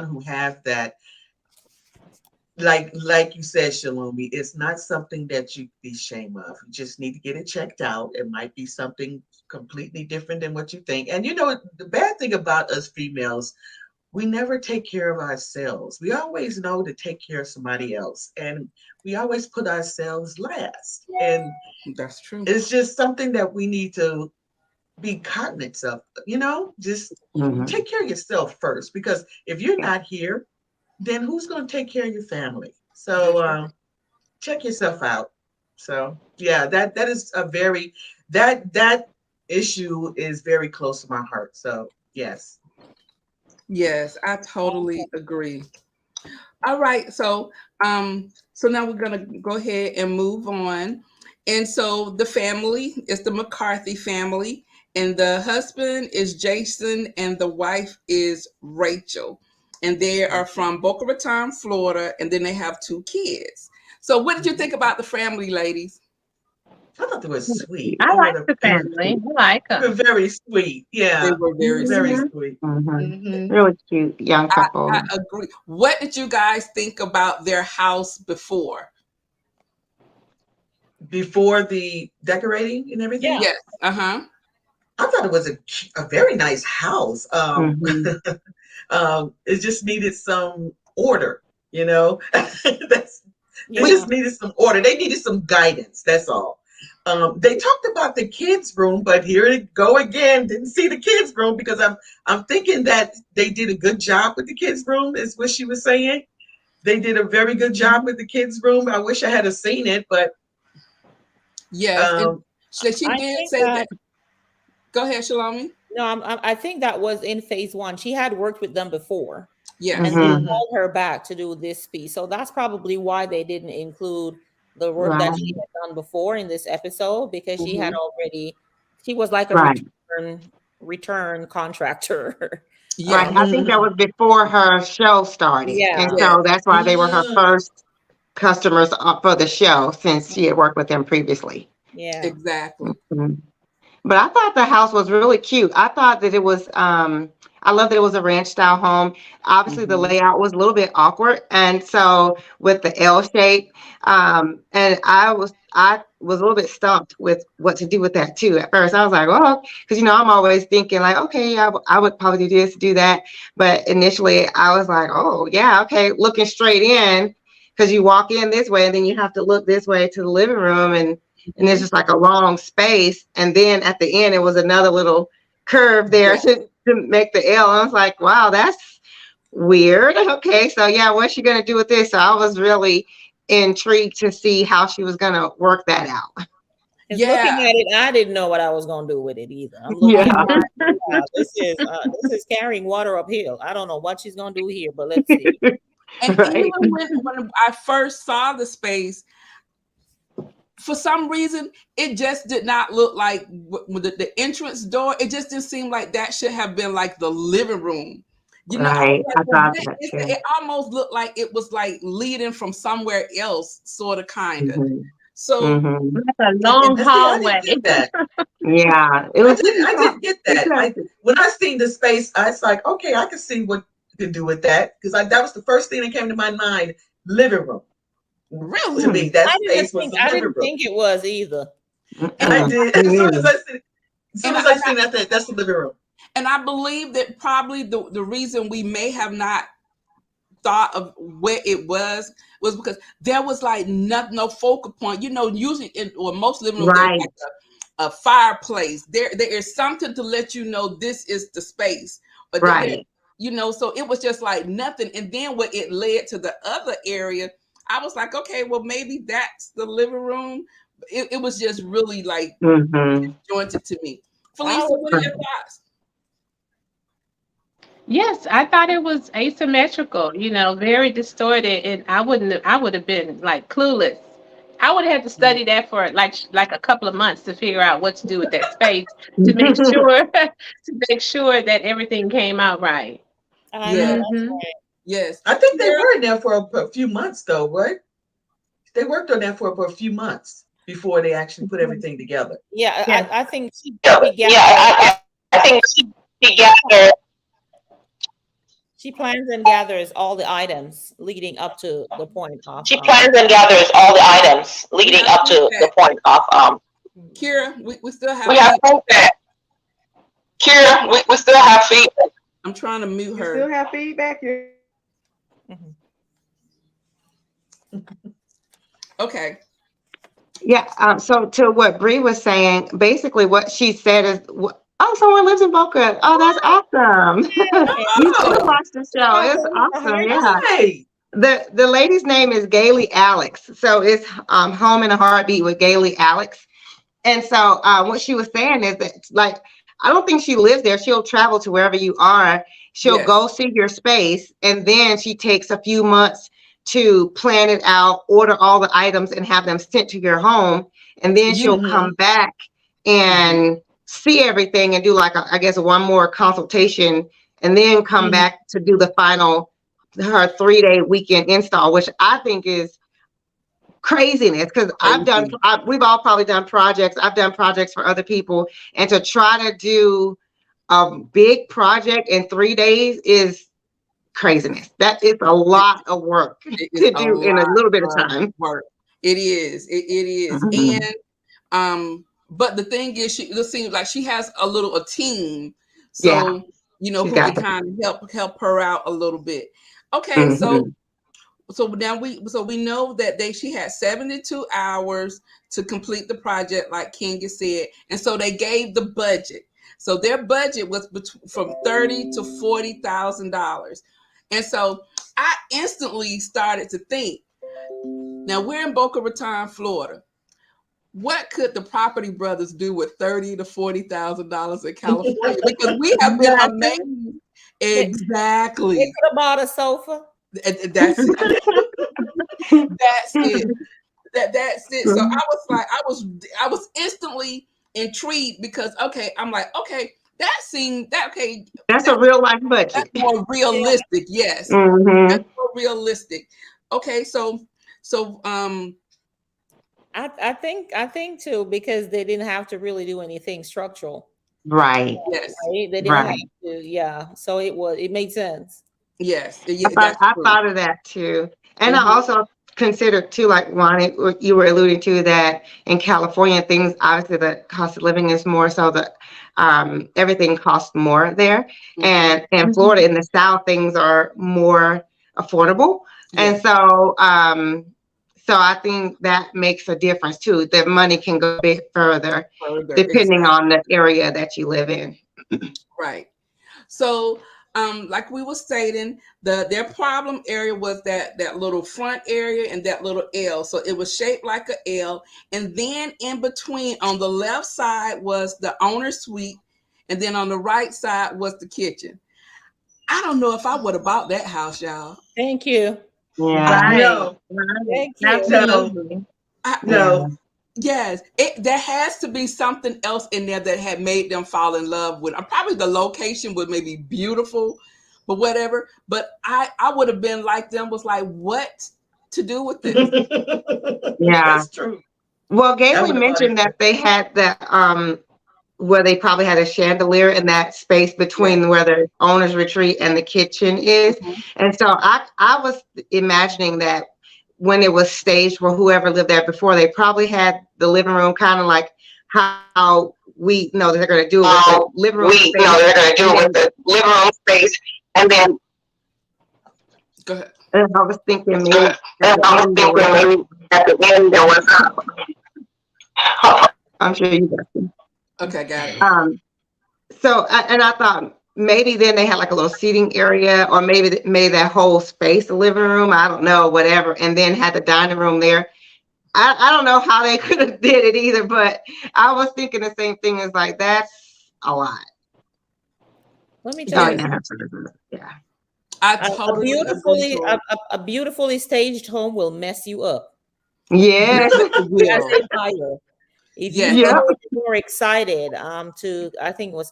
who have that, like you said, Shalomi, it's not something that you be ashamed of. You just need to get it checked out. It might be something completely different than what you think. And you know, the bad thing about us females, we never take care of ourselves. We always know to take care of somebody else, and we always put ourselves last. And That's true. it's just something that we need to be cognizant of. You know, just Mhm. take care of yourself first, because if you're not here, then who's going to take care of your family? So That's right. check yourself out. So yeah, that is a very that issue is very close to my heart. So yes. Yes, I totally agree. All right, so now we're gonna go ahead and move on. And so the family is the McCarthy family, and the husband is Jason, and the wife is Rachel, and they are from Boca Raton, Florida, and then they have two kids. So, what did you think about the family, ladies? I thought they were sweet. I They like were the they were family. I like they were them. very sweet. They Yeah, were very very sweet. Mhm. sweet. Mhm. Hmm. Really cute young I couple. agree. What did you guys think about their house before? Before the decorating and everything, Yeah. Yes. Uh huh. I thought it was a very nice house. Mhm. It just needed some order, you know. That's They We Yeah. just needed some order. They needed some guidance. That's all. They talked about the kids' room, but here it go again. Didn't see the kids' room because I'm thinking that they did a good job with the kids' room. Is what she was saying. They did a very good job with the kids' room. I wish I had seen it, but Yes, and um, she I did think say that that. Go ahead, Shalami. no, I think that was in phase one. She had worked with them before, and Yes. they Mhm. mhm. called her back to do this piece. So that's probably why they didn't include the work that she Right. had done before in this episode, because she had Hmm. already, she was like a Right. return contractor. Yes. Right. I think that Mhm. was before her show started. And Yeah, Yes. so that's why they were her Mm. first customers for the show since she had worked with them previously. yeah. Exactly. Mhm. But I thought the house was really cute. I thought that it was I love that it was a ranch style home. Obviously the Hmm. layout was a little bit awkward, and so with the L shape, and I was a little bit stumped with what to do with that too. At first I was like, oh, because I'm always thinking like, okay, I would probably do this, do that. But initially I was like, oh yeah, okay, looking straight in, because you walk in this way and then you have to look this way to the living room, and there's Hmm. just like a long space. And then at the end, it was another little curve there Yes. to make the L. I was like, wow, that's weird. Okay, so yeah, what's she gonna do with this? So I was really intrigued to see how she was gonna work that out. Because looking Yeah. at it, I didn't know what I was gonna do with it either. I'm looking Yeah. like, yeah, this is carrying water uphill. I don't know what she's gonna do here, but let's see. And even Right. when I first saw the space, for some reason, it just did not look like with the entrance door. It just didn't seem like that should have been like the living room. I was Right. like, I well, thought what that is that? too. It almost looked like it was like leading from somewhere else, sort of, kind of. Hmm. So, Hmm. Mhm. That's a and long And see, I didn't hallway. get that. Yeah. It was I didn't get that. I exactly. When I seen the space, I was like, okay, I can see what you can do with that, because that was the first thing that came to my mind. Living room. To really, me, Hmm. that space was the I living didn't room. think it was either. and I Mm-mm. did Me neither. as soon and as I I, seen that, that's the living room. and I believe that probably the reason we may have not thought of where it was because there was like no focal point. Usually in or most living rooms there's Right. like a fireplace. There is something to let you know this is the space. But Right. so it was just like nothing. And then when it led to the other area, I was like, okay, well maybe that's the living room. It was just really like Hmm. disjointed to me. I Felicia, was what are your thoughts? Yes, I thought it was asymmetrical, very distorted, and I would have been like clueless. I would have had to study that for like a couple of months to figure out what to do with that space to make sure that everything came out right. I know Yes, that's Mhm. right. yes. I think they Tara? were in there for a few months, though, right? They worked on that for a few months before they actually put everything together. Yeah, Yes. I think she Yeah, gathered. I think she together. She plans and gathers all the items leading up to the point of. She plans and gathers all the items leading up to the point of. Kira, we still have. We have feedback. Kira, we still have feedback. I'm trying to mute her. You still have feedback here. Okay. Yeah. So to what Bree was saying, basically what she said is, oh, someone lives in Boca. Oh, that's awesome. You should watch the show. It's awesome. Yeah. Hey. The lady's name is Gailey Alex. So it's Home in a Heartbeat with Gailey Alex. And so what she was saying is that, like, I don't think she lives there. She'll travel to wherever you are. She'll go see your space, and then she takes a few months to plan it out, order all the items, and have them sent to your home. And then she'll come back and see everything and do, like, I guess, one more consultation, and then come back to do the final, her 3-day weekend install, which I think is craziness, because we've all probably done projects. I've done projects for other people, and to try to do a big project in 3 days is craziness. That is a lot of work to do in a little bit of time. It is. It is. And but the thing is, it seems like she has a team, so who can kind of help her out a little bit. Okay, so now we know that she had 72 hours to complete the project, like Kenya said, and so they gave the budget. So their budget was from $30,000 to $40,000, and so I instantly started to think. Now we're in Boca Raton, Florida. What could the Property Brothers do with $30,000 to $40,000 in California? Because we have been amazed. Exactly. They could have bought a sofa. That's it. That's it. That's it. So I was instantly intrigued because that's a real life budget. That's more realistic. Yes, that's more realistic. Okay, so I think too, because they didn't have to really do anything structural. Right. Yes. Right? They didn't have to. Yeah. So it made sense. Yes. I thought of that too. And I also considered too, like Wani, you were alluding to, that in California, things, obviously the cost of living is more, so that everything costs more there. And in Florida, in the South, things are more affordable. And so I think that makes a difference too. That money can go a bit further depending on the area that you live in. Right. So like we were stating, their problem area was that little front area and that little L. So it was shaped like an L. And then in between, on the left side was the owner's suite, and then on the right side was the kitchen. I don't know if I would have bought that house, y'all. Thank you. Yeah. No. Thank you. Absolutely. No. Yes, there has to be something else in there that had made them fall in love with. Probably the location was maybe beautiful, but whatever. But I would have been like them, was like, what to do with this? Yeah, that's true. Well, Gailey mentioned that they had that where they probably had a chandelier in that space between where the owner's retreat and the kitchen is, and so I was imagining that when it was staged for whoever lived there before, they probably had the living room kind of like how we know that they're going to do it with the living room space. They're going to do it with the living room space, and then. Go ahead. And I was thinking maybe at the end there was. I'm sure you got it. Okay, got it. So I thought maybe then they had like a little seating area, or maybe they made that whole space a living room. I don't know, whatever. And then had the dining room there. I don't know how they could have did it either, but I was thinking the same thing. As like, that's a lot. Let me tell you. Yeah. A beautifully staged home will mess you up. Yeah. If you're more excited, I think it was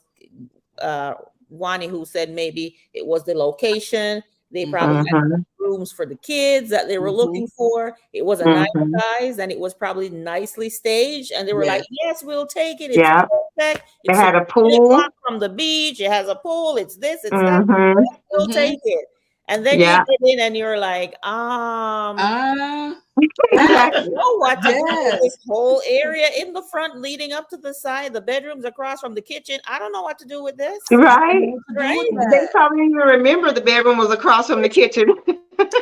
Wani who said maybe it was the location. They probably had rooms for the kids that they were looking for. It was a nice size, and it was probably nicely staged. And they were like, "Yes, we'll take it. It's perfect. They It's had a 20 pool o'clock from the beach. It has a pool. It's this. It's that. We'll take it." And then you get in, and you're like, I don't know what to do with this whole area in the front leading up to the side, the bedrooms across from the kitchen. I don't know what to do with this. Right? Right? They probably even remember the bedroom was across from the kitchen.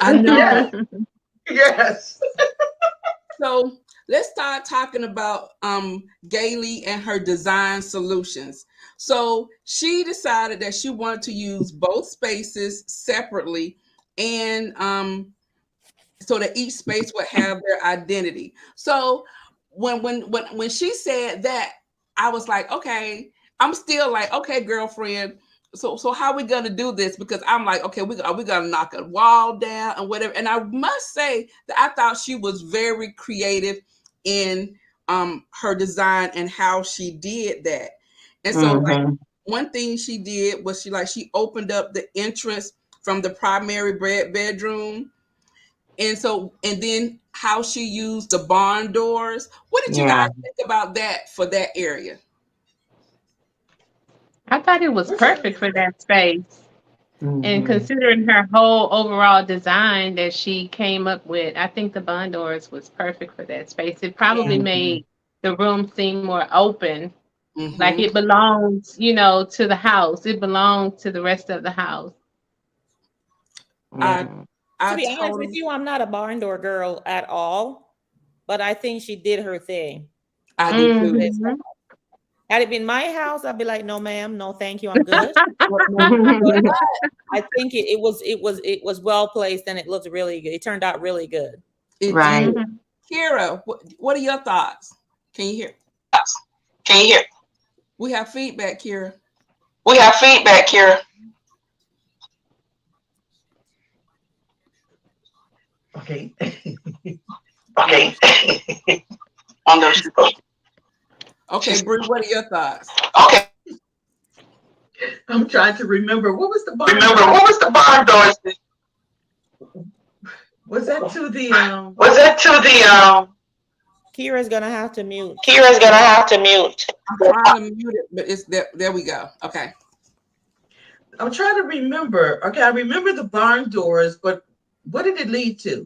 I know. Yes. So let's start talking about Gailey and her design solutions. So she decided that she wanted to use both spaces separately, and so that each space would have their identity. So when she said that, I was like, okay, I'm still like, okay, girlfriend. So how are we gonna do this? Because I'm like, okay, are we gonna knock a wall down and whatever? And I must say that I thought she was very creative in her design and how she did that. And so like, one thing she did was she opened up the entrance from the primary bedroom. And then how she used the barn doors. What did you guys think about that for that area? I thought it was perfect for that space. And considering her whole overall design that she came up with, I think the barn doors was perfect for that space. It probably made the room seem more open, like it belongs, to the house. It belongs to the rest of the house. To be honest with you, I'm not a barn door girl at all, but I think she did her thing. I do too. Had it been my house, I'd be like, "No, ma'am, no, thank you, I'm good." I think it was well placed, and it looked really good. It turned out really good. Right. Kira, what are your thoughts? Can you hear? Can you hear? We have feedback, Kira. We have feedback, Kira. Okay. Okay. On those. Okay, Bree, what are your thoughts? Okay. I'm trying to remember. What was the barn? What was the barn doors? Was that to the Kira's gonna have to mute. I'm trying to mute it, but it's there we go. Okay. I'm trying to remember. Okay, I remember the barn doors, but what did it lead to?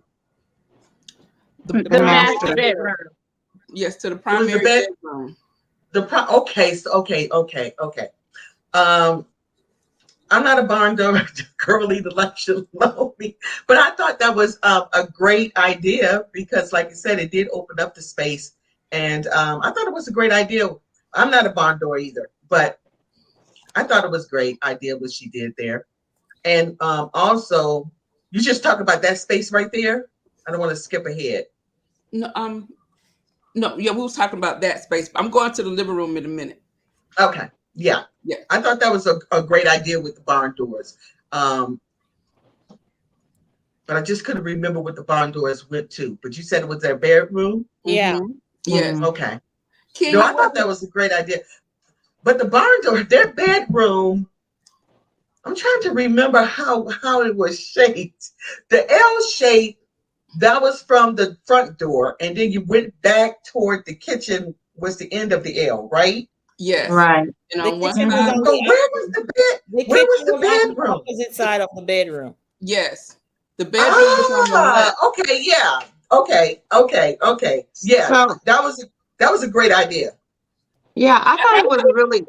The master bedroom. Yes, to the primary bedroom. Okay. I'm not a barn door girl either, like you know me, but I thought that was a great idea because, like you said, it did open up the space, and I thought it was a great idea. I'm not a barn door either, but I thought it was a great idea what she did there, and also you just talk about that space right there. I don't want to skip ahead. No, yeah, we was talking about that space. I'm going to the living room in a minute. Okay, yeah. I thought that was a great idea with the barn doors. But I just couldn't remember what the barn doors went to. But you said it was their bedroom? Yeah. Yes. Okay. No, I thought that was a great idea. But the barn door, their bedroom, I'm trying to remember how it was shaped. The L shape, that was from the front door, and then you went back toward the kitchen was the end of the L, right? Yes. Right. And on one side, where was the bed? Where was the bedroom? On the opposite side of the bedroom. Yes. The bedroom was on the left. Okay, yeah. Okay. Yeah. So, that was a great idea. Yeah, I thought it was really.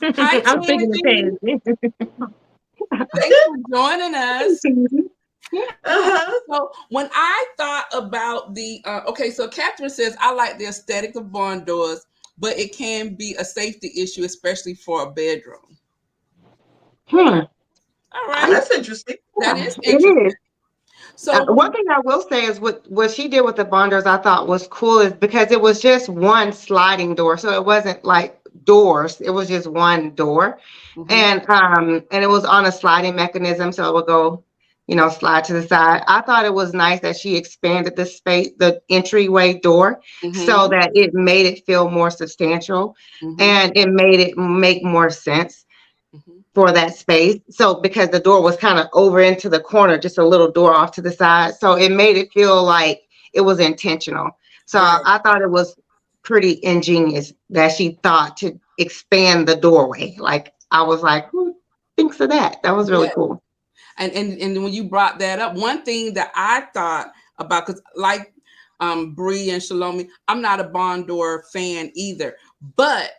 I'm thinking the same. Thanks for joining us. So when I thought about the so Catherine says I like the aesthetic of barn doors, but it can be a safety issue, especially for a bedroom. All right, that's interesting. That is interesting. It is. So one thing I will say is what she did with the barn doors I thought was cool is because it was just one sliding door, so it wasn't like doors. It was just one door, and it was on a sliding mechanism, so it would go, slide to the side. I thought it was nice that she expanded the space, the entryway door, so that it made it feel more substantial and it made it make more sense. for that space. So because the door was kind of over into the corner, just a little door off to the side. So it made it feel like it was intentional. So Right. I thought it was pretty ingenious that she thought to expand the doorway. Like I was like, who thinks of that? That was really cool. And when you brought that up, one thing that I thought about, because like Bree and Shalomi, I'm not a barn door fan either, but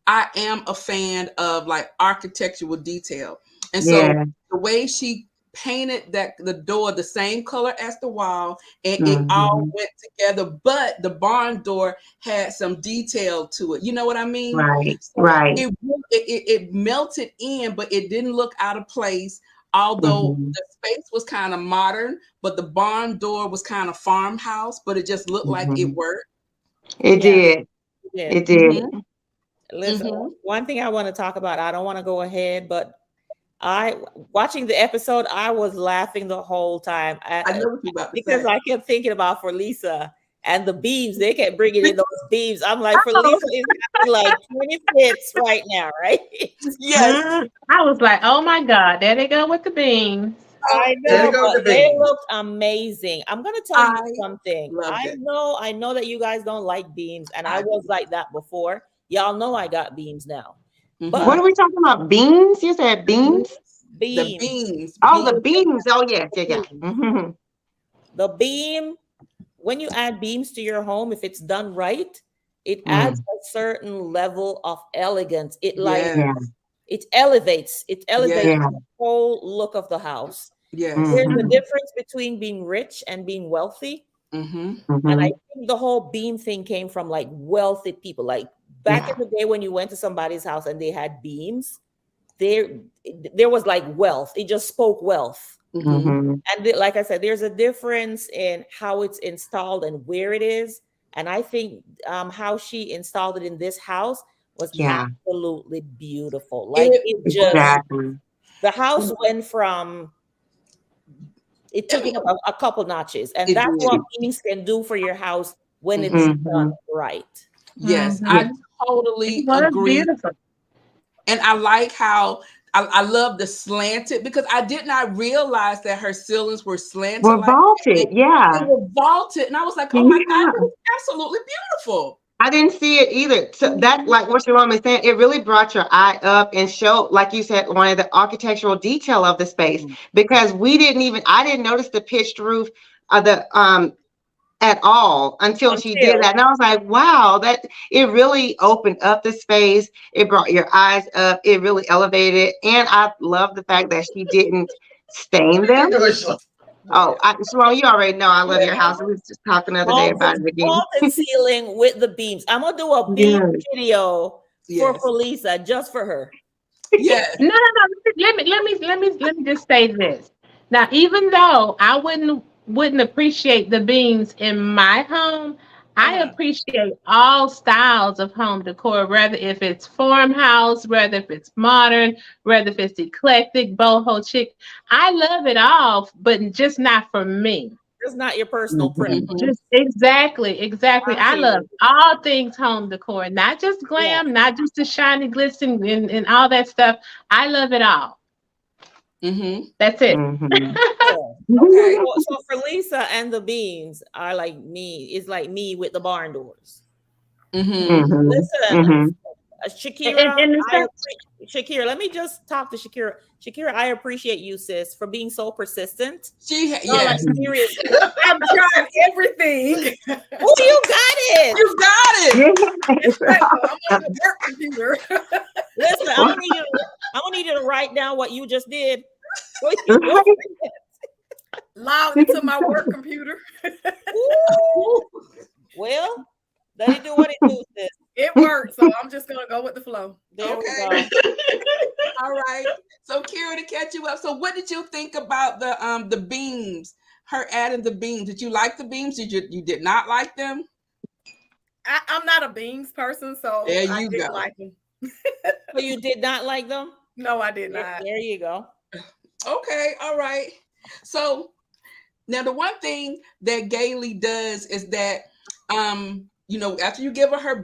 I am a fan of like architectural detail. And so the way she painted the door the same color as the wall, and it all went together, but the barn door had some detail to it. You know what I mean? Right, so right. It melted in, but it didn't look out of place. Although the space was kind of modern, but the barn door was kind of farmhouse, but it just looked like it worked. It did. It did. Listen, one thing I want to talk about, I don't want to go ahead, but watching the episode, I was laughing the whole time. I know what you're about to because say. I kept thinking about for Lisa and the beams. They kept bringing in those beams. I'm like, for Lisa is having like 20 fits right now, right? Yes. I was like, oh my God, there they go with the beams. I know, but they looked amazing. I'm gonna tell you something. I know that you guys don't like beams, and I was like that before. Y'all know I got beams now. But what are we talking about? Beams? You said beams? The beams. Oh, the beams. Oh, yes. Yeah. The beam, when you add beams to your home, if it's done right, it adds a certain level of elegance. It it elevates the whole look of the house. Yes. There's a difference between being rich and being wealthy. And I think the whole beam thing came from like wealthy people. Like back in the day when you went to somebody's house and they had beams, there was like wealth. It just spoke wealth. And like I said, there's a difference in how it's installed and where it is. And I think how she installed it in this house was absolutely beautiful. Like it just, the house went from, it took it up a couple notches. And that's what beams can do for your house when it's done right. Yes, I totally agree. Beautiful. And I like how I love the slanted, because I did not realize that her ceilings were slanted. Were vaulted, They were vaulted. And I was like, oh my God, it was absolutely beautiful. I didn't see it either. So that, like what Shalom is saying, it really brought your eye up and showed, like you said, one of the architectural detail of the space, because I didn't notice the pitched roof of the at all until she did that. And I was like, wow, that it really opened up the space. It brought your eyes up. It really elevated. And I love the fact that she didn't stain them. Oh, Shalom, you already know I love your house. We was just talking the other day about it again. Vaulted ceiling with the beams. I'm gonna do a beam video for Lisa, just for her. Yes. No. Let me just say this. Now, even though I wouldn't appreciate the beams in my home, I appreciate all styles of home decor, whether if it's farmhouse, whether if it's modern, whether if it's eclectic, boho chic. I love it all, but just not for me. It's not your personal preference. Just exactly. I love all things home decor, not just glam, not just the shiny, glistening, and all that stuff. I love it all. That's it. Okay, so for Lisa and the beams are like me. It's like me with the barn doors. Listen, Shakira, Shakira, let me just talk to Shakira. Shakira, I appreciate you, sis, for being so persistent. Yes. Seriously. I'm trying everything. Oh, you got it. You got it. I'm on the work computer. Listen, I'm gonna need you to write down what you just did. Logged into my work computer. Well, let it do what it do, sis. It worked, so I'm just gonna go with the flow. There we go. All right. So, Kira, to catch you up. So, what did you think about the beams? Her adding the beams. Did you like the beams? You did not like them? I'm not a beams person, so I didn't like them. So you did not like them? No, I did not. There you go. Okay. All right. So now the one thing that Gailey does is that after you give her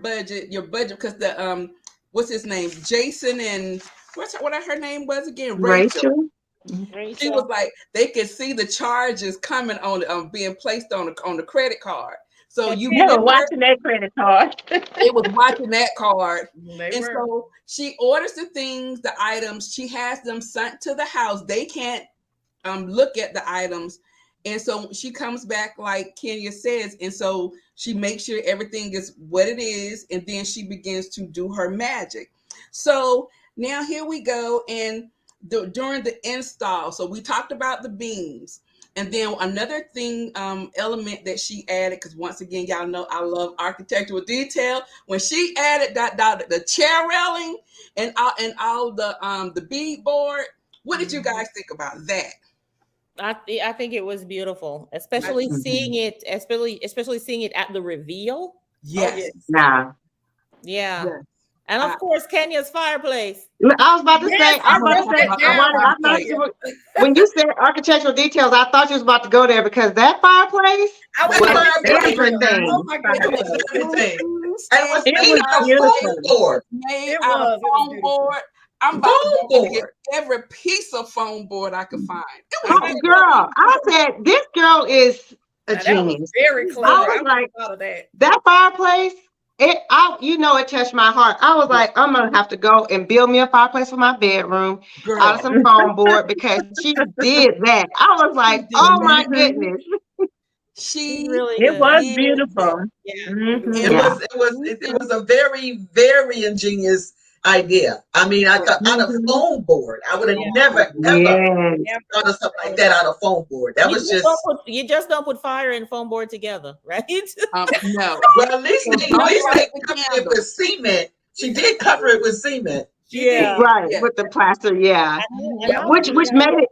your budget, because the what's his name, Jason and what her name was again? Rachel. She was like, they could see the charges coming on being placed on the credit card. So you were watching that credit card. It was watching that card. They and were. So she orders the things, the items. She has them sent to the house. They can't look at the items. And so she comes back like Kenya says. And so she makes sure everything is what it is. And then she begins to do her magic. So now here we go. And during the install, so we talked about the beams. And then another thing, element that she added, because once again, y'all know I love architectural detail. When she added the chair railing and all the beadboard, what did you guys think about that? I think it was beautiful, especially seeing it, especially seeing it at the reveal. Yes. Nah. Yeah. Yes. And of course, Kenya's fireplace. I was about to say, when you said architectural details, I thought you was about to go there because that fireplace was everything. Oh my goodness. It was beautiful. Made out of foam board. I'm about to get every piece of foam board I could find. Girl, I said, this girl is a genius. Very clever. I was like, that fireplace, it touched my heart. I was like, I'm gonna have to go and build me a fireplace for my bedroom out of some foam board because she did that. I was like, oh my goodness. It was beautiful. Yeah. It was a very, very ingenious idea. I mean, I thought out of foam board. I would have never ever thought of something like that out of foam board. That was just you just don't put fire and foam board together, right? No. Well, at least they covered it with cement. She did cover it with cement. Yeah. Right. Yeah. With the plaster,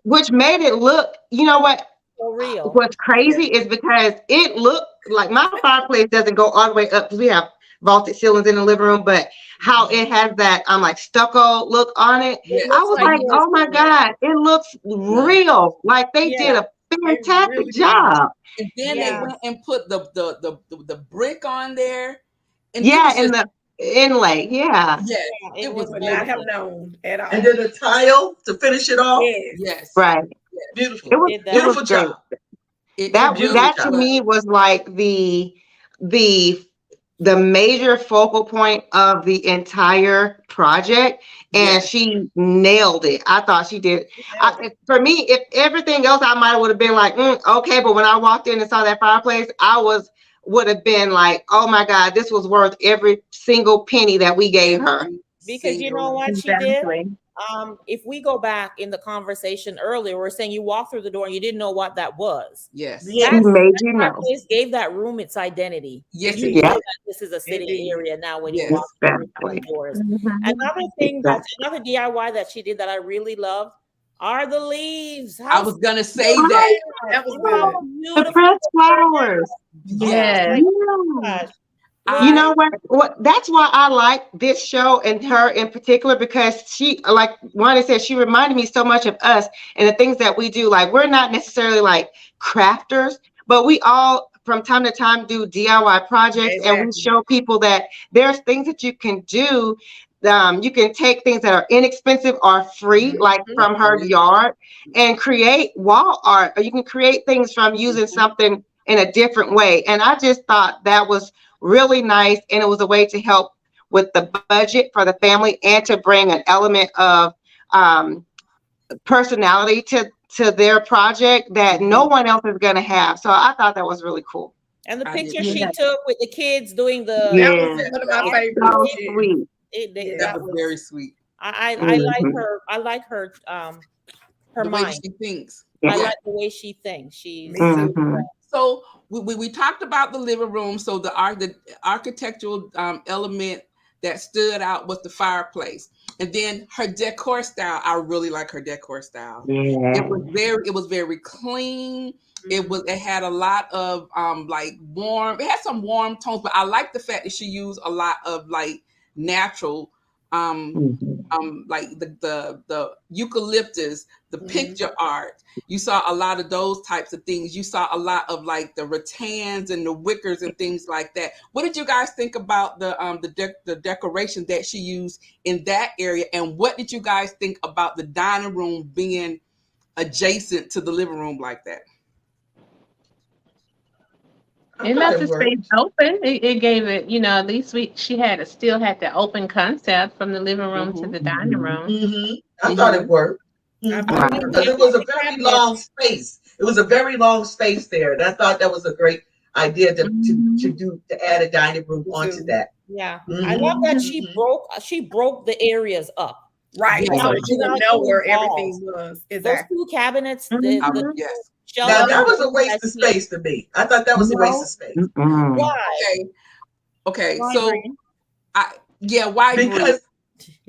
which made it look, you know what? So real. What's crazy is because it looked like my fireplace doesn't go all the way up because we have vaulted ceilings in the living room, but how it has that like stucco look on it. I was like, oh my God, it looks real. Like they did a fantastic job. And then they went and put the brick on there. And the inlay. Yeah. Yeah. It was not have known at all. And then the tile to finish it off. Yes. Right. Beautiful. It was beautiful job. That to me was like the major focal point of the entire project, and she nailed it. I thought she did. For me, if everything else, I might would have been like, okay, but when I walked in and saw that fireplace, would have been like, oh my God, this was worth every single penny that we gave her. Because you know what she did? If we go back in the conversation earlier, we're saying you walked through the door and you didn't know what that was. Yes. She made you know. Gave that room its identity. Yes. You know that this is a city area now when you walk through the doors. Another thing, another DIY that she did that I really loved are the leaves. I was gonna say that. That was good. The pressed flowers. Yeah. You know what? That's why I like this show and her in particular, because she, like Wanda said, she reminded me so much of us and the things that we do. Like, we're not necessarily like crafters, but we all from time to time do DIY projects, and we show people that there's things that you can do. You can take things that are inexpensive or free, like from her yard, and create wall art, or you can create things from using something in a different way. And I just thought that was really nice, and it was a way to help with the budget for the family and to bring an element of personality to their project that no one else is going to have. So I thought that was really cool. And the picture she took with the kids doing the that was one of my favorites. So sweet. That was very sweet. I like her. I like her. Her mind. Way she thinks. I like the way she thinks. She's. So we talked about the living room. So the architectural element that stood out was the fireplace, and then her decor style. I really like her decor style. Yeah. It was very clean. It had a lot of like warm. It had some warm tones, but I like the fact that she used a lot of like natural like the eucalyptus, the picture art. You saw a lot of those types of things. You saw a lot of like the rattans and the wickers and things like that. What did you guys think about the decoration that she used in that area? And what did you guys think about the dining room being adjacent to the living room like that? It left the space open. It gave it, you know, at least she still had the open concept from the living room to the dining room. I thought it worked. Because it was a very long space. It was a very long space there. And I thought that was a great idea to add a dining room onto that. Yeah. I love that she broke the areas up. Right. Yeah. So you didn't know where everything was. Exactly. Those two cabinets, Now that was a waste of space to me. I thought that was a waste of space. Why? Okay. Why, So why?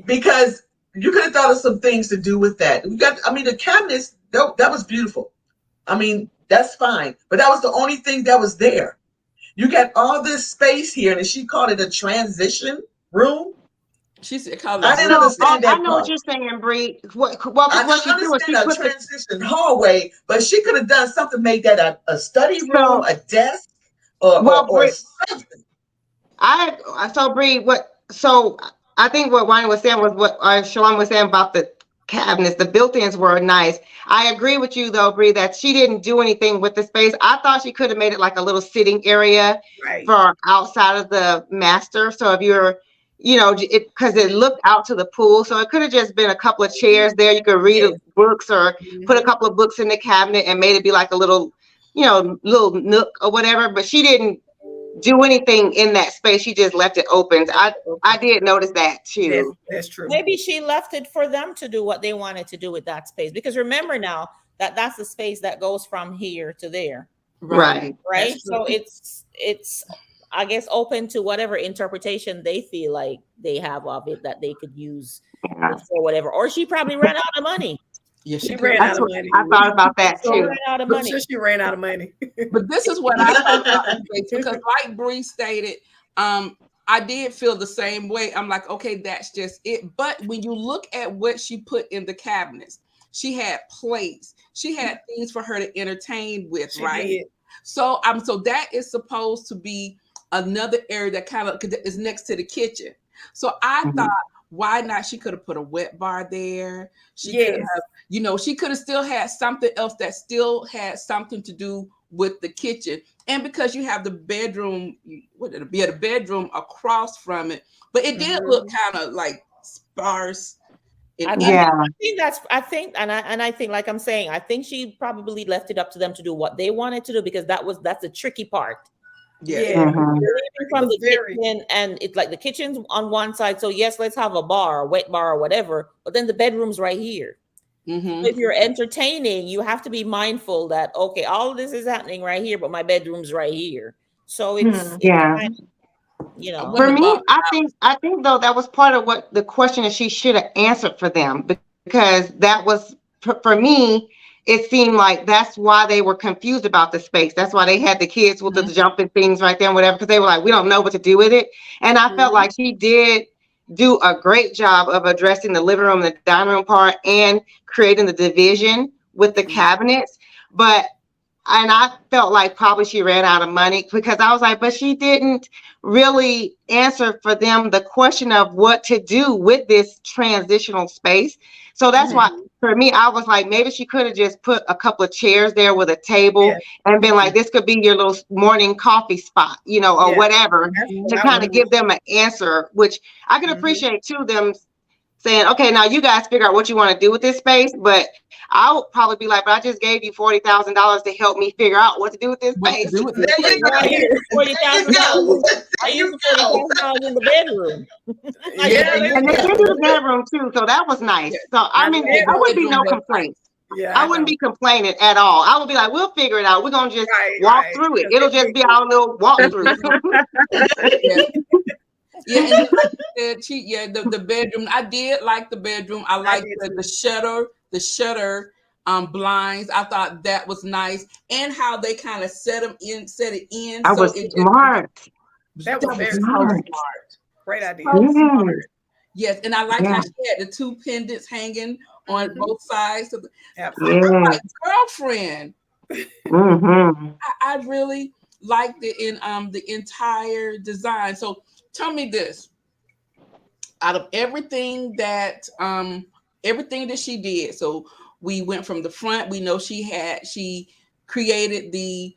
Because you could have thought of some things to do with that. The cabinets, that was beautiful. I mean, that's fine. But that was the only thing that was there. You got all this space here, and she called it a transition room. She said, I didn't understand that. I know what you're saying, Bree. What she understand a transition hallway, but she could have done something, made that a study room, a desk, or something. So I think what Wayne was saying was what Shalom was saying about the cabinets. The built-ins were nice. I agree with you though, Bree, that she didn't do anything with the space. I thought she could have made it like a little sitting area for outside of the master. So if you're because it looked out to the pool. So it could have just been a couple of chairs there. You could read books or put a couple of books in the cabinet and made it be like a little, little nook or whatever. But she didn't do anything in that space. She just left it open. I did notice that too. That's true. Maybe she left it for them to do what they wanted to do with that space. Because remember now that's the space that goes from here to there. Right. So it's I guess open to whatever interpretation they feel like they have of it that they could use for whatever. Or she probably ran out of money. Yeah, she ran out of money. I thought about that too. Ran out of money. She ran out of money. But this is what I thought about the space, because like Bree stated, I did feel the same way. I'm like, okay, that's just it. But when you look at what she put in the cabinets, she had plates. She had things for her to entertain with, right? Did. So that is supposed to be another area that kind of is next to the kitchen. So I thought, why not? She could have put a wet bar there. She could have, she could have still had something else that still had something to do with the kitchen. And because you have the bedroom, the bedroom across from it, but it did look kind of like sparse. I think, like I'm saying, I think she probably left it up to them to do what they wanted to do, because that's the tricky part. From the kitchen, and it's like the kitchen's on one side. So yes, let's have a bar, a wet bar or whatever, but then the bedroom's right here. So if you're entertaining, you have to be mindful that, okay, all of this is happening right here, but my bedroom's right here. So it's kind of, For me, I think though that was part of what the question that she should have answered for them, because that was for me. It seemed like that's why they were confused about the space. That's why they had the kids with the jumping things right there and whatever, because they were like, we don't know what to do with it. And I felt like she did do a great job of addressing the living room, the dining room part, and creating the division with the cabinets. And I felt like probably she ran out of money, because I was like, but she didn't really answer for them the question of what to do with this transitional space. So that's why, for me, I was like, maybe she could have just put a couple of chairs there with a table and been like, this could be your little morning coffee spot, or whatever, to kind of give them an answer, which I can appreciate too, them saying, okay, now you guys figure out what you want to do with this space. But I would probably be like, but I just gave you $40,000 to help me figure out what to do with this space. $40,000. I used $40,000 in the bedroom. And they did do the bedroom too, so that was nice. So I mean, I wouldn't be no complaints. I wouldn't be complaining at all. I would be like, we'll figure it out. We're gonna just walk through it. It'll just be our little walkthrough. And the bedroom. I did like the bedroom. I liked the shutter blinds. I thought that was nice, and how they kind of set it in. I was smart. That was very smart. Great idea. Yes, and I like how she had the two pendants hanging on both sides of the. Absolutely. I'm like, girlfriend. I really liked it in the entire design. So tell me this: out of everything that she did, so we went from the front. We know she created the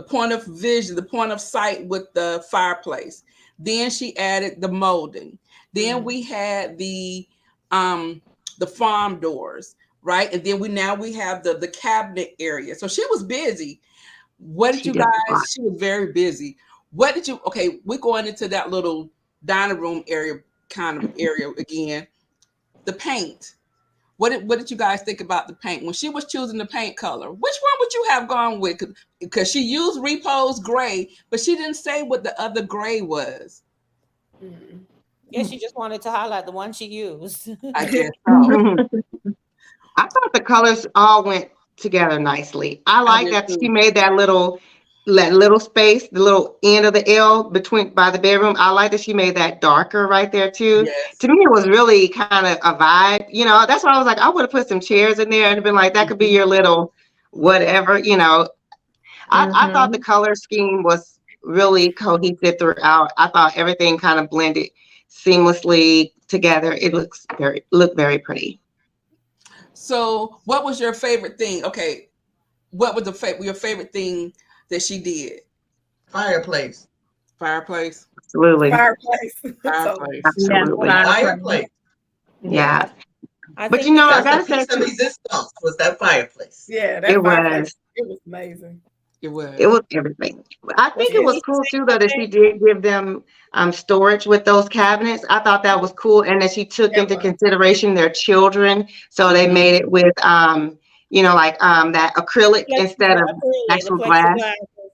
point of vision, the point of sight with the fireplace. Then she added the molding. Then we had the farm doors, right? And then we have the cabinet area. So she was busy. What did you guys? She was very busy. What did you? Okay, we're going into that little dining room area kind of area again. The paint. What did you guys think about the paint when she was choosing the paint color? Which one would you have gone with? Because she used Repo's gray, but she didn't say what the other gray was. Yeah, she just wanted to highlight the one she used. I guess so. I thought the colors all went together nicely. I like that she made that little space, the little end of the L by the bedroom. I like that she made that darker right there too. Yes. To me, it was really kind of a vibe. You know, that's why I was like, I would have put some chairs in there and been like, that could be your little whatever. You know, I thought the color scheme was really cohesive throughout. I thought everything kind of blended seamlessly together. It looked very pretty. So, what was your favorite thing? Okay, what was your favorite thing that she did? Fireplace. Absolutely. Fireplace. Absolutely. Fireplace. Yeah. But you know, I gotta say, some resistance was that fireplace. Yeah, that fireplace. It was amazing. It was everything. I think it was cool too, though, that she did give them storage with those cabinets. I thought that was cool, and that she took into consideration their children, so they made it with like that acrylic instead of actual glass.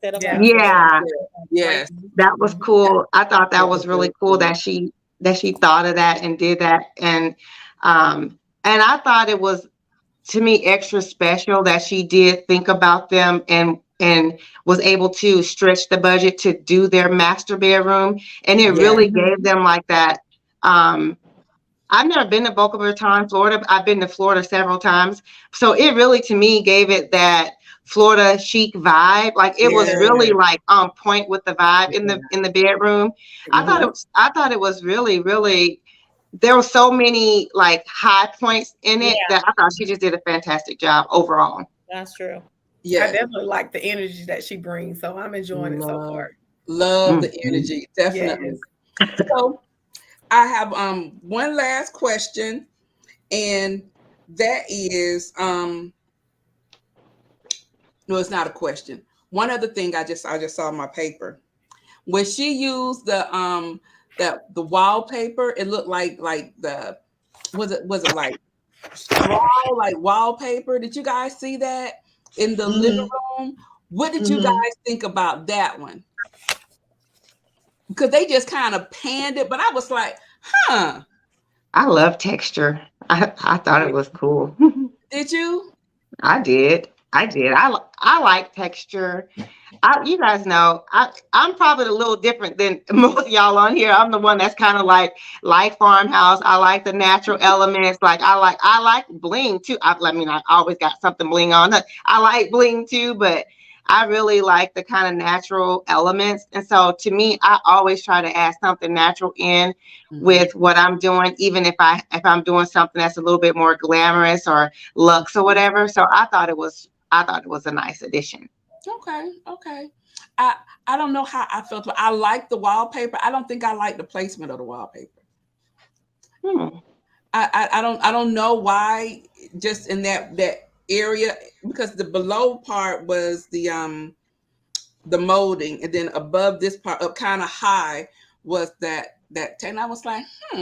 Yeah. Yes, that was cool. I thought that was really cool that she thought of that and did that, and I thought it was, to me, extra special that she did think about them and was able to stretch the budget to do their master bedroom. And it really gave them like that. I've never been to Boca Raton, Florida. I've been to Florida several times. So it really, to me, gave it that Florida chic vibe. Like it was really like on point with the vibe in the bedroom. I thought it was really, really, there were so many like high points in it that I thought she just did a fantastic job overall. That's true. Yeah, I definitely like the energy that she brings, so I'm enjoying it so far. Love the energy, definitely. Yes. So I have one last question, and that is no, it's not a question. One other thing I just saw my paper. When she used the wallpaper, it looked like the was it like straw, like wallpaper. Did you guys see that in the living room? What did you guys think about that one? Because they just kind of panned it, but I was like, huh. I love texture. I thought it was cool. Did you? I did. I like texture. You guys know I'm probably a little different than most of y'all on here. I'm the one that's kind of like farmhouse. I like the natural elements. Like I like bling too. I mean, I always got something bling on. I like bling too, but I really like the kind of natural elements. And so to me, I always try to add something natural in with what I'm doing, even if I'm doing something that's a little bit more glamorous or luxe or whatever. So I thought it was a nice addition. Okay. I don't know how I felt, but I like the wallpaper. I don't think I like the placement of the wallpaper. I don't know why, just in that area, because the below part was the molding, and then above this part, up kind of high, was that and I was like, I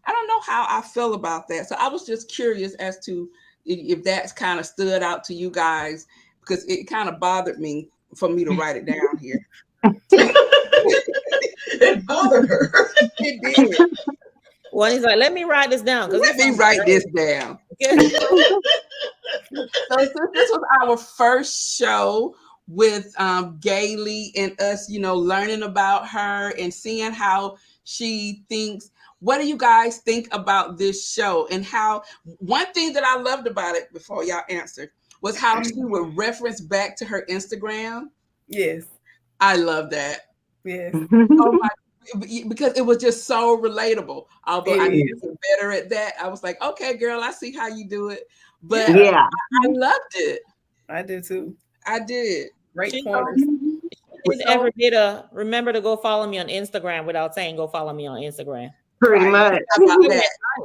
don't know how I feel about that. So I was just curious as to if that's kind of stood out to you guys, because it kind of bothered me for me to write it down here. It bothered her. It did. Well, he's like, let me write this down. Let me write this down. So since this was our first show with Gailey and us, learning about her and seeing how she thinks. What do you guys think about this show? And how, one thing that I loved about it, before y'all answered, was how she would reference back to her Instagram. Yes. I love that. Yes. Oh my, because it was just so relatable. Although I need to be better at that. I was like, okay, girl, I see how you do it. But yeah, I loved it. I did too. I did. Great pointers. Didn't ever get a remember to go follow me on Instagram without saying go follow me on Instagram. pretty much.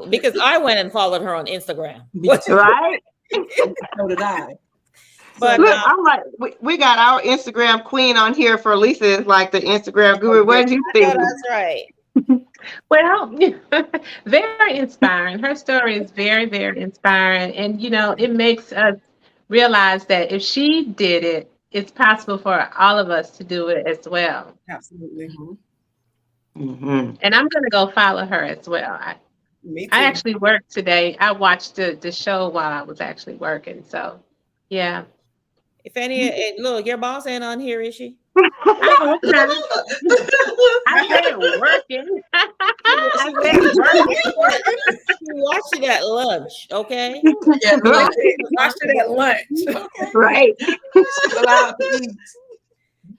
Because I went and followed her on Instagram. Right? So did I. But Look, I'm like, we got our Instagram queen on here for Lisa is like the Instagram guru. What did you think? That's right. Well, very inspiring. Her story is very, very inspiring. And, you know, it makes us realize that if she did it, it's possible for all of us to do it as well. Absolutely. Mm-hmm. And I'm going to go follow her as well. Me too. I actually worked today. I watched the show while I was actually working. So, yeah. If any, look, your boss ain't on here, is she? I hope not. I said working. I said working. You watched it at lunch, okay? Yeah, Watched it at lunch. okay. Right. She's allowed to eat.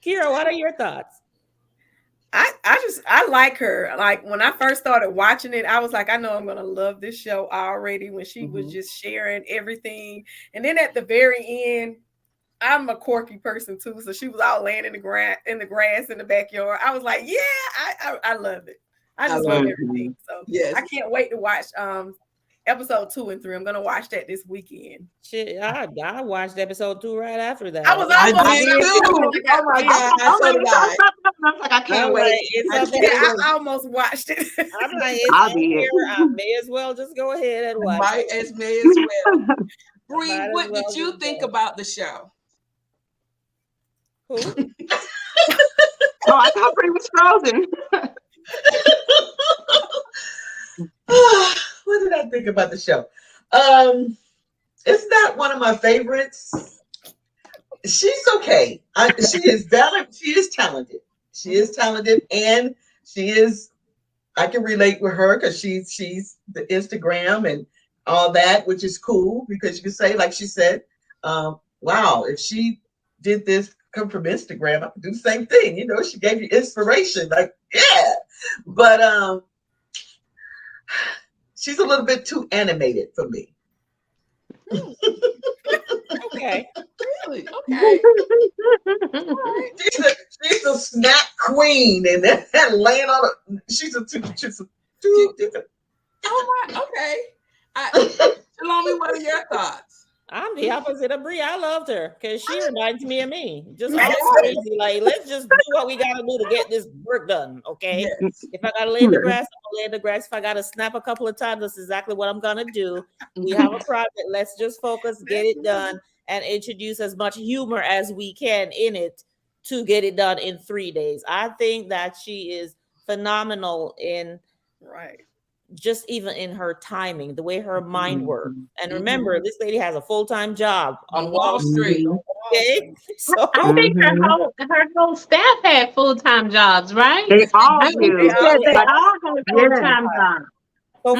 Kira, what are your thoughts? I like her. Like when I first started watching it, I was like, I know I'm gonna love this show already. When she was just sharing everything, and then at the very end, I'm a quirky person too, so she was all laying in the grass in the backyard. I was like, yeah, I love it. I just love everything. So yes. I can't wait to watch episode 2 and 3. I'm gonna watch that this weekend. Shit, I watched episode 2 right after that. I was I almost did too. Oh my God. So did I. I'm like, I can't wait. I almost watched it. I'm like, it's on here. I may as well just go ahead and watch. May as well. Bree, Might as what well did you just think go. about the show? Who? Oh, I thought Bree was frozen. What did I think about the show? It's not one of my favorites. She's okay. She is valid. She is talented. She is talented, and she is. I can relate with her because she's the Instagram and all that, which is cool because you can say, like she said, wow, if she did this come from Instagram, I could do the same thing. You know, she gave you inspiration. Like, yeah, but she's a little bit too animated for me. Okay. Really? Okay. She's a snack queen and laying on a. She's a two different. Oh my. Okay. Salome, what are your thoughts? I'm the opposite of Brie. I loved her because she reminds me of me. Just Yes. all crazy. Like, let's just do what we gotta do to get this work done. Okay. Yes. If I gotta lay in the grass, I'm gonna lay in the grass. If I gotta snap a couple of times, that's exactly what I'm gonna do. We have a project. Let's just focus, get it done, and introduce as much humor as we can in it to get it done in 3 days. I think that she is phenomenal in just even in her timing, the way her mind works. And remember, this lady has a full-time job on Wall Street. Okay, so I think her whole staff had full-time jobs, right? They all do. They all had full-time jobs. So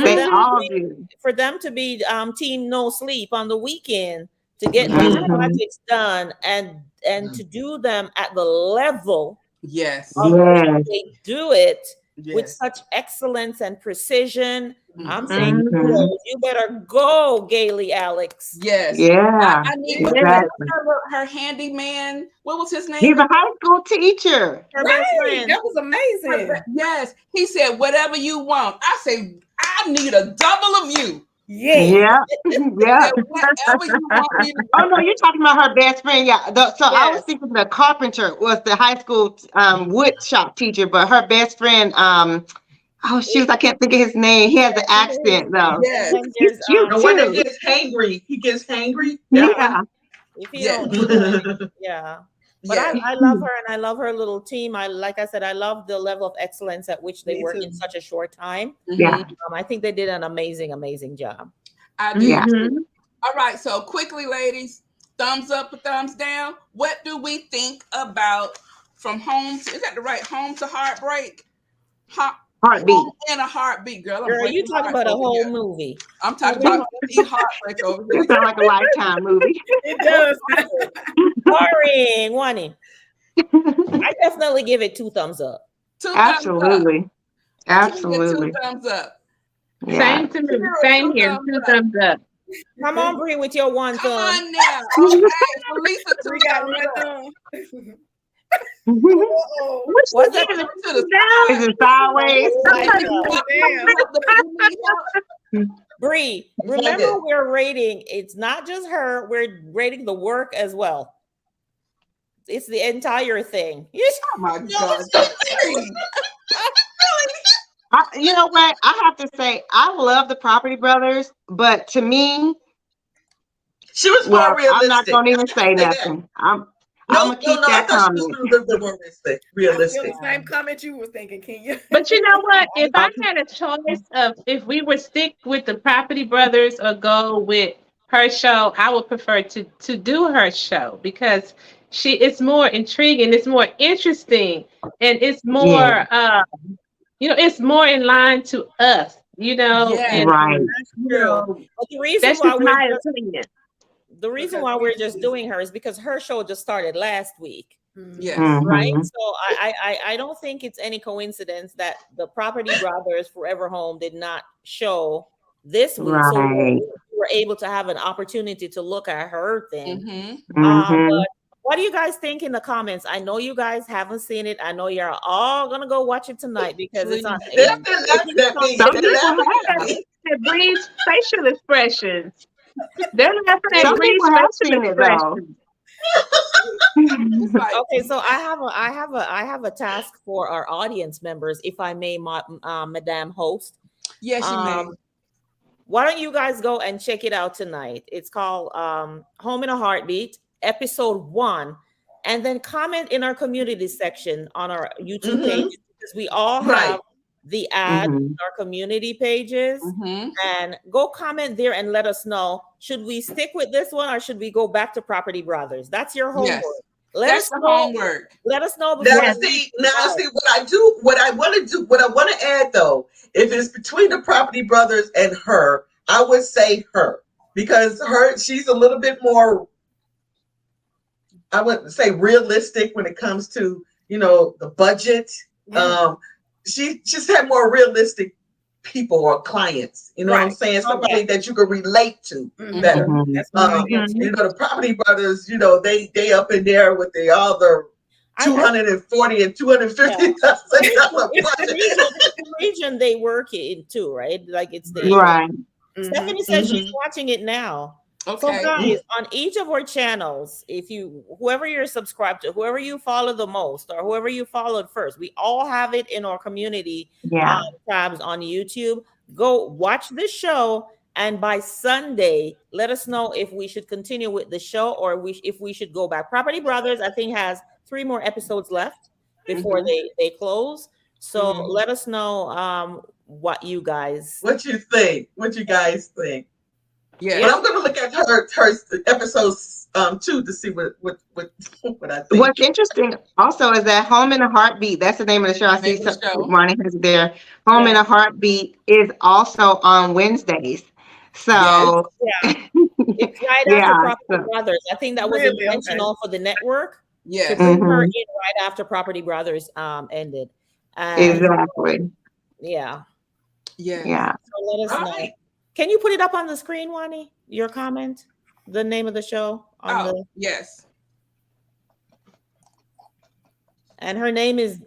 for them to be team no sleep on the weekend to get these projects done and to do them at the level they do it with such excellence and precision. I'm saying you better go, Gailey Alex. Yes. Yeah. I need her handyman. What was his name? He's a high school teacher. Her best friend. That was amazing. Yes. He said, whatever you want. I say, I need a double of you. Yeah. Yeah. Whatever you want me to do. Oh no, you're talking about her best friend. Yeah. I was thinking the carpenter was the high school wood shop teacher, but her best friend, oh shoot, I can't think of his name. He has the accent though. Yes. He's cute The one that too. gets hangry. He gets hangry. Yeah. If you don't, yeah. But I love her, and I love her little team. Like I said, I love the level of excellence at which they work in such a short time. Yeah. I think they did an amazing job. I do. Yeah. All right. So quickly, ladies, thumbs up or thumbs down. What do we think about From Home to, is that the right, Home to Heartbreak? Heartbeat. In a Heartbeat, girl. Girl, you talking about a whole movie. I'm talking about the heartbreak over here. It sounds like a Lifetime movie. It does. Boring, Wani. I definitely give it 2 thumbs up. 2 thumbs up. Absolutely. Absolutely. 2 thumbs up. Yeah. Same to me. Same here. 2 thumbs up. Come on, Bree, with your 1 Come thumb. on now. Okay, so Lisa, 2 We got thumbs one up. thumb. What's What's the that? difference? To the side. Is it sideways? Damn. Bree, remember we're rating, it's not just her, we're rating the work as well. It's the entire thing. Oh my God. You know what? I have to say, I love the Property Brothers, but to me, She was more realistic. I'm not going to even say that. nothing. I'm going to keep that I thought comment. she was a little bit more realistic. The same comment you was thinking, Kenya. But you know what? If I had a choice of if we would stick with the Property Brothers or go with her show, I would prefer to do her show because it's more intriguing, it's more interesting, and it's more it's more in line to us, and right. But the reason that's why just my opinion. The reason why we're just doing her is because her show just started last week. Yes. Right. So I don't think it's any coincidence that the Property Brothers Forever Home did not show this week. Right. So we were able to have an opportunity to look at her thing. But what do you guys think in the comments? I know you guys haven't seen it. I know you're all gonna go watch it tonight because it's on. Bree's facial expressions. They're laughing at Some Bree's people have facial seen it though. expressions. Okay, so I have a task for our audience members, if I may, Madame Host. Yes, you may. Why don't you guys go and check it out tonight? It's called Home in a Heartbeat, episode 1, and then comment in our community section on our YouTube page because we all have the ad in our community pages, and go comment there and let us know, should we stick with this one or should we go back to Property Brothers? That's your homework. Yes. That's the homework. Let us know. Now see what I want to add though, if it's between the Property Brothers and her, I would say her, because she's a little bit more, I wouldn't say realistic when it comes to, the budget. She just had more realistic people or clients, what I'm saying? Somebody that you could relate to better. The Property Brothers, they up in there with the other $240 and $250,000 budget. The region they work in too, right? Like it's the right. Stephanie says she's watching it now. Okay. So guys, on each of our channels, whoever you're subscribed to, whoever you follow the most, or whoever you followed first, we all have it in our community tabs on YouTube. Go watch the show, and by Sunday, let us know if we should continue with the show or if we should go back. Property Brothers, I think, has 3 more episodes left before they close. So let us know what you guys think. Yeah, well, I'm going to look at her episodes 2 to see what I think. What's interesting also is that Home in a Heartbeat, that's the name of the show. I see Ronnie has it there. Home in a Heartbeat is also on Wednesdays. So it's right after Property Brothers. I think that was intentional for the network. Yeah, to bring her in right after Property Brothers ended. Exactly. Yeah. So let us know. Can you put it up on the screen, Wani? Your comment, the name of the show. Yes. And her name is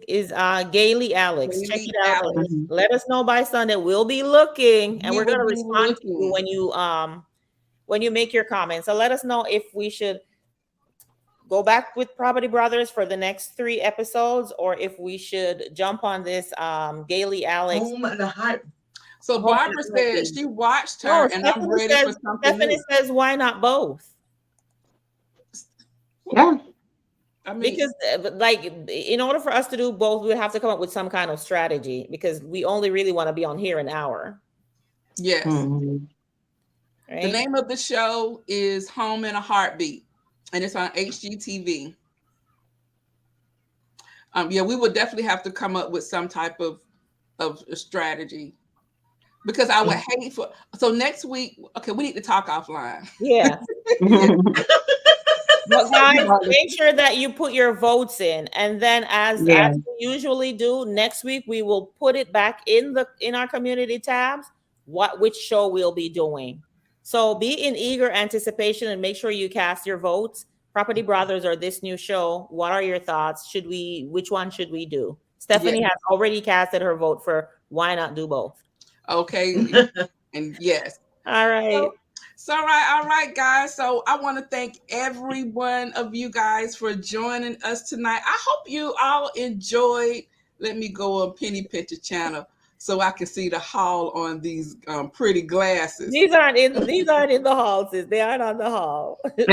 Gailey Alex. Check it out. Let us know by Sunday. We'll be looking, and we're going to respond to you when you make your comments. So let us know if we should go back with Property Brothers for the next 3 episodes, or if we should jump on this Gailey Alex. So Barbara said she watched her, and I'm ready for something Stephanie new. says, why not both? Yeah. I mean, because in order for us to do both, we would have to come up with some kind of strategy, because we only really want to be on here an hour. Yes. Right? The name of the show is Home in a Heartbeat, and it's on HGTV. We would definitely have to come up with some type of of strategy, because I would hate for. So next week, okay, we need to talk offline. Yeah. Yeah. But guys, make sure that you put your votes in, and then as Yeah. we usually do, next week we will put it back in our community tabs. Which show we'll be doing. So be in eager anticipation and make sure you cast your votes. Property Brothers or this new show. What are your thoughts? Which one should we do? Stephanie has already casted her vote for Why Not Do Both. Okay. And yes. All right. So all right, guys. So I want to thank every one of you guys for joining us tonight. I hope you all enjoyed. Let me go on Penny Picture Channel so I can see the haul on these pretty glasses. These aren't in the hall, sis. They aren't on the hall. They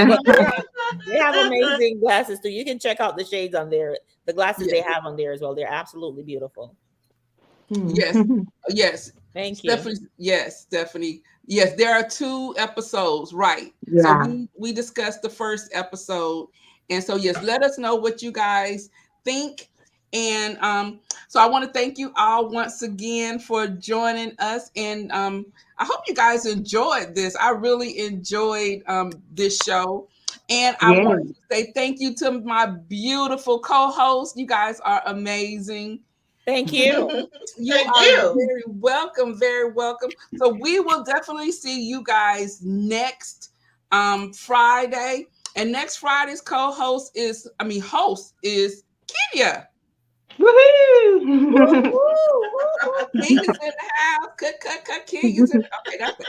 have amazing glasses too. You can check out the shades on there. The glasses they have on there as well. They're absolutely beautiful. Yes. Yes. Thank you. Stephanie, yes, Stephanie. Yes, there are 2 episodes, right? Yeah. So we discussed the first episode. And so, yes, let us know what you guys think. And so I want to thank you all once again for joining us. And I hope you guys enjoyed this. I really enjoyed this show. And I want to say thank you to my beautiful co-hosts. You guys are amazing. Thank you. You are very welcome, very welcome. So we will definitely see you guys next Friday. And next Friday's host is Kenya. Woohoo! Kenya's in the house. Cut. Kenya's in. Okay, that's the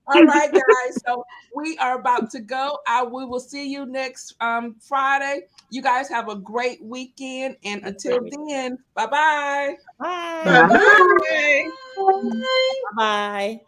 All right, guys. So we are about to go. We will see you next Friday. You guys have a great weekend. And until then, bye-bye. Bye. Bye. Bye.